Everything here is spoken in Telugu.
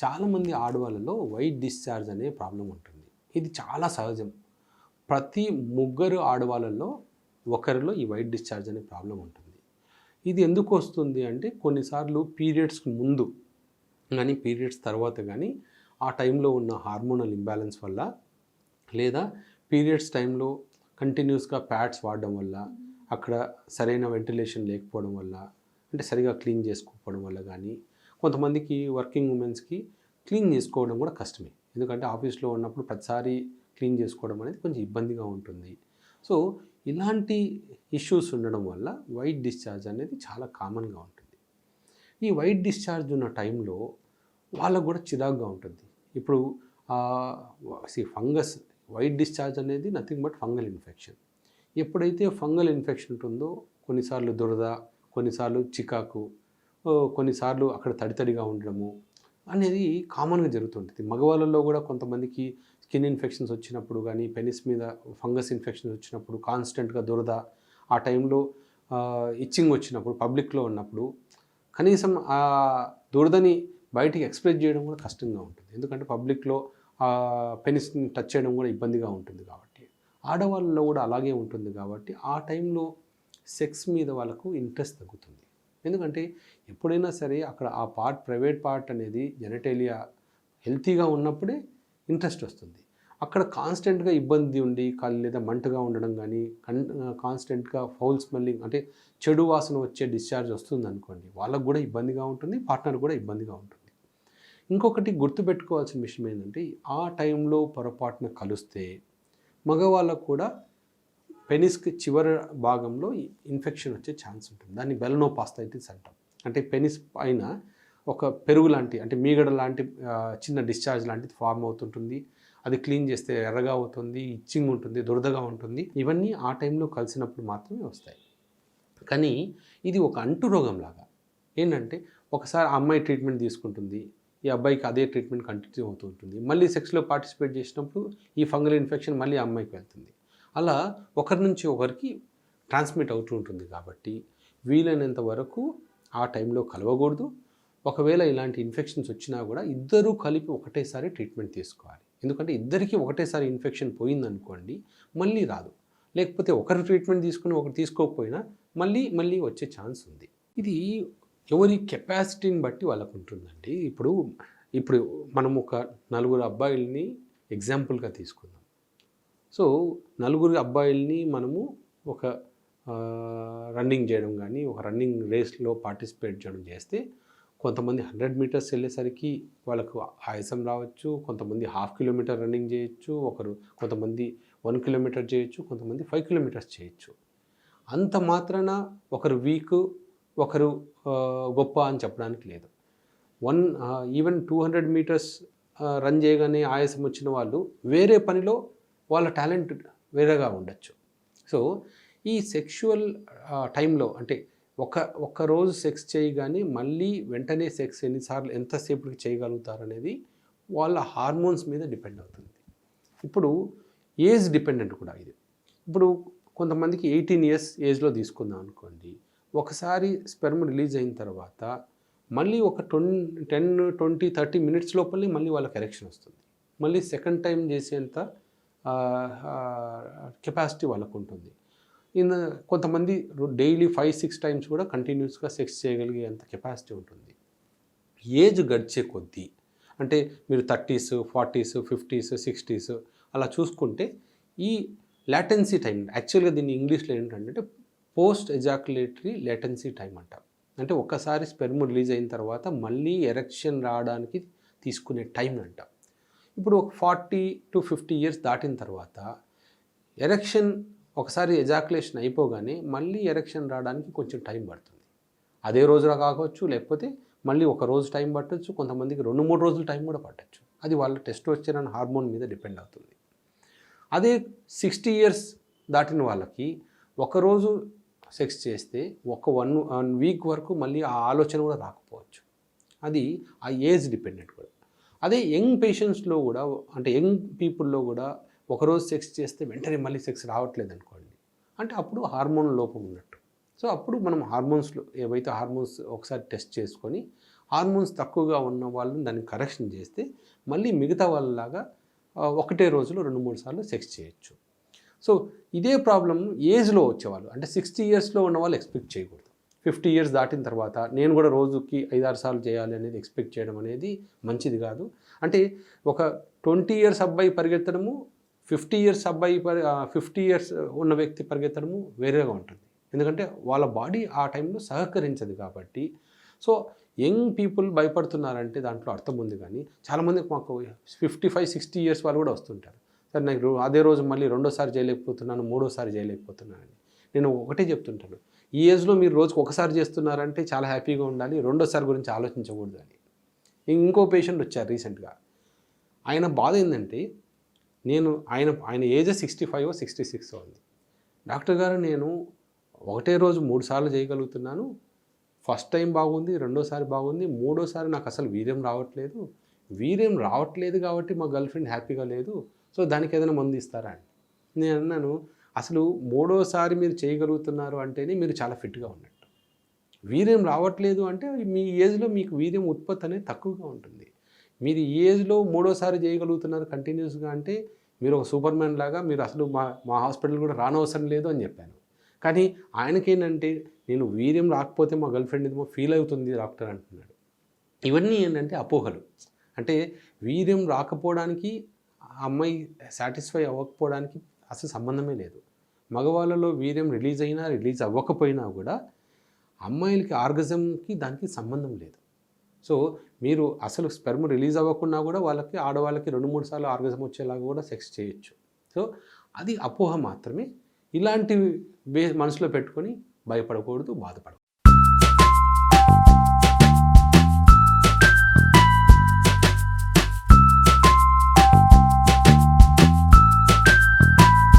చాలామంది ఆడవాళ్ళలో వైట్ డిశ్చార్జ్ అనే ప్రాబ్లం ఉంటుంది. ఇది చాలా సహజం. ప్రతి ముగ్గురు ఆడవాళ్ళలో ఒకరిలో ఈ వైట్ డిశ్చార్జ్ అనే ప్రాబ్లం ఉంటుంది. ఇది ఎందుకు వస్తుంది అంటే కొన్నిసార్లు పీరియడ్స్కి ముందు కానీ పీరియడ్స్ తర్వాత కానీ ఆ టైంలో ఉన్న హార్మోనల్ ఇంబ్యాలెన్స్ వల్ల, లేదా పీరియడ్స్ టైంలో కంటిన్యూస్గా ప్యాడ్స్ వాడడం వల్ల, అక్కడ సరైన వెంటిలేషన్ లేకపోవడం వల్ల, అంటే సరిగా క్లీన్ చేసుకోకపోవడం వల్ల కానీ, కొంతమందికి వర్కింగ్ ఉమెన్స్కి క్లీన్ చేసుకోవడం కూడా కష్టమే. ఎందుకంటే ఆఫీస్లో ఉన్నప్పుడు ప్రతిసారి క్లీన్ చేసుకోవడం అనేది కొంచెం ఇబ్బందిగా ఉంటుంది. సో ఇలాంటి ఇష్యూస్ ఉండడం వల్ల వైట్ డిశ్చార్జ్ అనేది చాలా కామన్గా ఉంటుంది. ఈ వైట్ డిశ్చార్జ్ ఉన్న టైంలో వాళ్ళకు కూడా చిరాకుగా ఉంటుంది. ఇప్పుడు ఫంగస్ వైట్ డిశ్చార్జ్ అనేది నథింగ్ బట్ ఫంగల్ ఇన్ఫెక్షన్. ఎప్పుడైతే ఫంగల్ ఇన్ఫెక్షన్ ఉంటుందో కొన్నిసార్లు దురద, కొన్నిసార్లు చికాకు, కొన్నిసార్లు అక్కడ తడితడిగా ఉండడము అనేది కామన్గా జరుగుతుంటుంది. మగవాళ్ళలో కూడా కొంతమందికి స్కిన్ ఇన్ఫెక్షన్స్ వచ్చినప్పుడు కానీ, పెనిస్ మీద ఫంగస్ ఇన్ఫెక్షన్స్ వచ్చినప్పుడు కాన్స్టెంట్గా దురద, ఆ టైంలో ఇచ్చింగ్ వచ్చినప్పుడు, పబ్లిక్లో ఉన్నప్పుడు కనీసం ఆ దురదని బయటికి ఎక్స్ప్రెస్ చేయడం కూడా కష్టంగా ఉంటుంది. ఎందుకంటే పబ్లిక్లో పెనిస్ని టచ్ చేయడం కూడా ఇబ్బందిగా ఉంటుంది కాబట్టి. ఆడవాళ్ళలో కూడా అలాగే ఉంటుంది కాబట్టి ఆ టైంలో సెక్స్ మీద వాళ్ళకు ఇంట్రెస్ట్ తగ్గుతుంది. ఎందుకంటే ఎప్పుడైనా సరే అక్కడ ఆ పార్ట్, ప్రైవేట్ పార్ట్ అనేది జెనటేలియా హెల్తీగా ఉన్నప్పుడే ఇంట్రెస్ట్ వస్తుంది. అక్కడ కాన్స్టెంట్గా ఇబ్బంది ఉండి లేదా మంటగా ఉండడం కానీ, కాన్స్టెంట్గా ఫౌల్ స్మెల్లింగ్ అంటే చెడు వాసన వచ్చే డిశ్చార్జ్ వస్తుంది అనుకోండి, వాళ్ళకు కూడా ఇబ్బందిగా ఉంటుంది, పార్ట్నర్ కూడా ఇబ్బందిగా ఉంటుంది. ఇంకొకటి గుర్తుపెట్టుకోవాల్సిన విషయం ఏంటంటే ఆ టైంలో పొరపాటున కలిస్తే మగవాళ్ళకు కూడా పెనిస్కి చివరి భాగంలో ఇన్ఫెక్షన్ వచ్చే ఛాన్స్ ఉంటుంది. దాన్ని బెలనోపాస్తైటిస్ అంటాం. అంటే పెనిస్ పైన ఒక పెరుగు లాంటి, అంటే మీగడ లాంటి చిన్న డిశ్చార్జ్ లాంటిది ఫామ్ అవుతుంటుంది. అది క్లీన్ చేస్తే ఎర్రగా అవుతుంది, ఇచ్చింగ్ ఉంటుంది, దురదగా ఉంటుంది. ఇవన్నీ ఆ టైంలో కలిసినప్పుడు మాత్రమే వస్తాయి. కానీ ఇది ఒక అంటు రోగం లాగా. ఏంటంటే ఒకసారి ఆ అమ్మాయి ట్రీట్మెంట్ తీసుకుంటుంది, ఈ అబ్బాయికి అదే ట్రీట్మెంట్ కంటిన్యూ అవుతూ ఉంటుంది. మళ్ళీ సెక్స్లో పార్టిసిపేట్ చేసినప్పుడు ఈ ఫంగల్ ఇన్ఫెక్షన్ మళ్ళీ ఆ అమ్మాయికి వెళ్తుంది. అలా ఒకరి నుంచి ఒకరికి ట్రాన్స్మిట్ అవుతూ ఉంటుంది. కాబట్టి వీలైనంత వరకు ఆ టైంలో కలవకూడదు. ఒకవేళ ఇలాంటి ఇన్ఫెక్షన్స్ వచ్చినా కూడా ఇద్దరూ కలిపి ఒకటేసారి ట్రీట్మెంట్ తీసుకోవాలి. ఎందుకంటే ఇద్దరికీ ఒకటేసారి ఇన్ఫెక్షన్ పోయిందనుకోండి మళ్ళీ రాదు. లేకపోతే ఒకరు ట్రీట్మెంట్ తీసుకుని ఒకరు తీసుకోకపోయినా మళ్ళీ వచ్చే ఛాన్స్ ఉంది. ఇది ఎవరి కెపాసిటీని బట్టి వాళ్ళకు ఉంటుందండి. ఇప్పుడు మనం ఒక నలుగురు అబ్బాయిల్ని ఎగ్జాంపుల్గా తీసుకుందాం. సో నలుగురు అబ్బాయిల్ని మనము ఒక రన్నింగ్ చేయడం కానీ, ఒక రన్నింగ్ రేస్లో పార్టిసిపేట్ చేయడం చేస్తే కొంతమంది 100 మీటర్స్ వెళ్ళేసరికి వాళ్ళకు ఆయాసం రావచ్చు, కొంతమంది 1/2 కిలోమీటర్ రన్నింగ్ చేయొచ్చు, కొంతమంది 1 కిలోమీటర్ చేయొచ్చు, కొంతమంది 5 కిలోమీటర్స్ చేయొచ్చు. అంత మాత్రాన ఒకరు వీక్, ఒకరు గొప్ప అని చెప్పడానికి లేదు. ఈవెన్ 200 మీటర్స్ రన్ చేయగానే ఆయాసం వచ్చిన వాళ్ళు వేరే పనిలో వాళ్ళ టాలెంట్ వేరేగా ఉండొచ్చు. సో ఈ సెక్షువల్ టైంలో అంటే ఒక్క రోజు సెక్స్ చేయగానే మళ్ళీ వెంటనే సెక్స్ ఎంతసేపటికి చేయగలుగుతారనేది వాళ్ళ హార్మోన్స్ మీద డిపెండ్ అవుతుంది. ఇప్పుడు ఏజ్ డిపెండెంట్ కూడా ఇది. ఇప్పుడు కొంతమందికి 18 ఇయర్స్ ఏజ్లో తీసుకుందాం అనుకోండి, ఒకసారి స్పెర్మ్ రిలీజ్ అయిన తర్వాత మళ్ళీ ఒక 10, 20, 30 మినిట్స్ లోపలనే మళ్ళీ వాళ్ళకి ఎరెక్షన్ వస్తుంది. మళ్ళీ సెకండ్ టైం చేసేంత కెపాసిటీ వాళ్ళకు ఉంటుంది. కొంతమంది డైలీ 5-6 టైమ్స్ కూడా కంటిన్యూస్గా సెక్స్ చేయగలిగేంత కెపాసిటీ ఉంటుంది. ఏజ్ గడిచే కొద్దీ అంటే మీరు 30s, 40s, 50s, 60s అలా చూసుకుంటే ఈ లాటెన్సీ టైం, యాక్చువల్గా దీన్ని ఇంగ్లీష్లో ఏంటంటే పోస్ట్ ఎజాక్యులేటరీ లాటెన్సీ టైం అంటారు. అంటే ఒక్కసారి స్పెర్మ్ రిలీజ్ అయిన తర్వాత మళ్ళీ ఎరెక్షన్ రావడానికి తీసుకునే టైం అంటాం. ఇప్పుడు ఒక 40 to 50 ఇయర్స్ దాటిన తర్వాత ఎరెక్షన్ ఒకసారి ఎజాక్యులేషన్ అయిపోగానే మళ్ళీ ఎరెక్షన్ రావడానికి కొంచెం టైం పడుతుంది. అదే రోజులో కావచ్చు, లేకపోతే మళ్ళీ ఒక రోజు టైం పట్టచ్చు, కొంతమందికి 2-3 రోజులు టైం కూడా పట్టచ్చు. అది వాళ్ళ టెస్టోస్టెరాన్ హార్మోన్ మీద డిపెండ్ అవుతుంది. అదే 60 ఇయర్స్ దాటిన వాళ్ళకి ఒకరోజు సెక్స్ చేస్తే వన్ వీక్ వరకు మళ్ళీ ఆ ఆలోచన కూడా రాకపోవచ్చు. అది ఆ ఏజ్ డిపెండెంట్ కూడా. అదే యంగ్ పేషెంట్స్లో కూడా, అంటే యంగ్ పీపుల్లో కూడా ఒకరోజు సెక్స్ చేస్తే వెంటనే మళ్ళీ సెక్స్ రావట్లేదు అనుకోండి, అంటే అప్పుడు హార్మోన్ లోపం ఉన్నట్టు. సో అప్పుడు మనం హార్మోన్స్లో ఏవైతే హార్మోన్స్ ఒకసారి టెస్ట్ చేసుకొని హార్మోన్స్ తక్కువగా ఉన్న వాళ్ళని దాన్ని కరెక్షన్ చేస్తే మళ్ళీ మిగతా వాళ్ళలాగా ఒకటే రోజులో 2-3 సార్లు సెక్స్ చేయొచ్చు. సో ఇదే ప్రాబ్లం ఏజ్లో వచ్చేవాళ్ళు అంటే 60 ఇయర్స్లో ఉన్న వాళ్ళు ఎక్స్పెక్ట్ చేయకూడదు. 50 ఇయర్స్ దాటిన తర్వాత నేను కూడా రోజుకి 5-6 సార్లు చేయాలి అనేది ఎక్స్పెక్ట్ చేయడం అనేది మంచిది కాదు. అంటే ఒక 20 ఇయర్స్ అబ్బాయి పరిగెత్తడము 50 ఇయర్స్ 50 ఇయర్స్ ఉన్న వ్యక్తి పరిగెత్తడము వేరేగా ఉంటుంది. ఎందుకంటే వాళ్ళ బాడీ ఆ టైంలో సహకరించదు కాబట్టి. సో యంగ్ పీపుల్ భయపడుతున్నారంటే దాంట్లో అర్థం ఉంది. కానీ చాలామంది మాకు 55-60 ఇయర్స్ వాళ్ళు కూడా వస్తుంటారు. సార్ నాకు అదే రోజు మళ్ళీ రెండోసారి చేయలేకపోతున్నాను, మూడోసారి చేయలేకపోతున్నానని. నేను ఒకటే చెప్తుంటాను, ఈ ఏజ్లో మీరు రోజుకు ఒకసారి చేస్తున్నారంటే చాలా హ్యాపీగా ఉండాలి, రెండోసారి గురించి ఆలోచించకూడదు అని. ఇంకో పేషెంట్ వచ్చారు రీసెంట్గా. ఆయన బాధ ఏంటంటే ఆయన ఏజ్ 65 66 ఉంది. డాక్టర్ గారు నేను ఒకటే రోజు 3 సార్లు చేయగలుగుతున్నాను, ఫస్ట్ టైం బాగుంది, రెండోసారి బాగుంది, మూడోసారి నాకు అసలు వీర్యం రావట్లేదు కాబట్టి మా గర్ల్ ఫ్రెండ్ హ్యాపీగా లేదు, సో దానికి ఏదైనా మందు ఇస్తారా అని. నేను అన్నాను, అసలు మూడోసారి మీరు చేయగలుగుతున్నారు అంటేనే మీరు చాలా ఫిట్గా ఉన్నట్టు. వీర్యం రావట్లేదు అంటే మీ ఏజ్లో మీకు వీర్యం ఉత్పత్తి అనేది తక్కువగా ఉంటుంది. మీరు ఈ ఏజ్లో మూడోసారి చేయగలుగుతున్నారు కంటిన్యూస్గా అంటే మీరు ఒక సూపర్ మ్యాన్ లాగా, మీరు అసలు మా హాస్పిటల్ కూడా రానవసరం లేదు అని చెప్పాను. కానీ ఆయనకేంటంటే నేను వీర్యం రాకపోతే మా గర్ల్ ఫ్రెండ్ ఏమో ఫీల్ అవుతుంది డాక్టర్ అంటున్నాడు. ఇవన్నీ ఏంటంటే అపోహలు. అంటే వీర్యం రాకపోవడానికి ఆ అమ్మాయి సాటిస్ఫై అవ్వకపోవడానికి అసలు సంబంధమే లేదు. మగవాళ్ళలో వీర్యం రిలీజ్ అయినా రిలీజ్ అవ్వకపోయినా కూడా అమ్మాయిలకి ఆర్గజంకి దానికి సంబంధం లేదు. సో మీరు అసలు స్పెర్మ్ రిలీజ్ అవ్వకుండా కూడా ఆడవాళ్ళకి 2-3 సార్లు ఆర్గజం వచ్చేలాగా కూడా సెక్స్ చేయొచ్చు. సో అది అపోహ మాత్రమే. ఇలాంటివి మనసులో పెట్టుకొని భయపడకూడదు, బాధపడకూడదు.